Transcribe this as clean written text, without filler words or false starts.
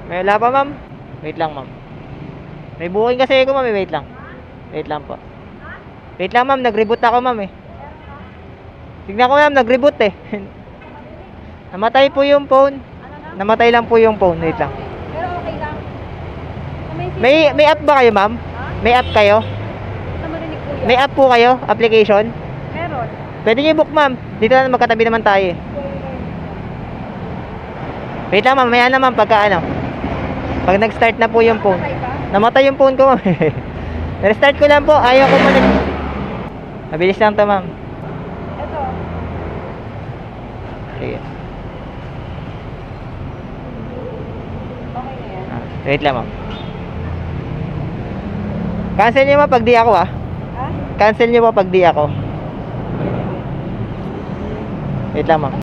May wala pa, ma'am. Wait lang, ma'am. May booking kasi ako, ma'am. Wait lang. Wait lang po. Wait lang, ma'am. Nag-reboot ako, ma'am eh. Tignan ko, ma'am. Nag-reboot eh. Namatay po yung phone. Namatay lang po yung phone. Wait lang. Pero okay lang. May app ba kayo, ma'am? May app kayo? Sa marinig ko yan. May app po kayo? Application? Meron. Pwede niyo book, ma'am. Dito na magkatabi naman tayo eh. Wait lang, ma'am. Maya na, ma'am. Pagka ano. Pag nag-start na po yung phone. Patay ba? Namatay yung phone ko, ma'am. Restart ko lang po. Ayaw ko muna. Mabilis lang to, ma'am. Ito. Sige. Okay na yan. Wait lang, ma'am. Cancel niyo, ma'am, pag di ako, ah. Ha? Cancel niyo po pag di ako. Wait lang, ma'am.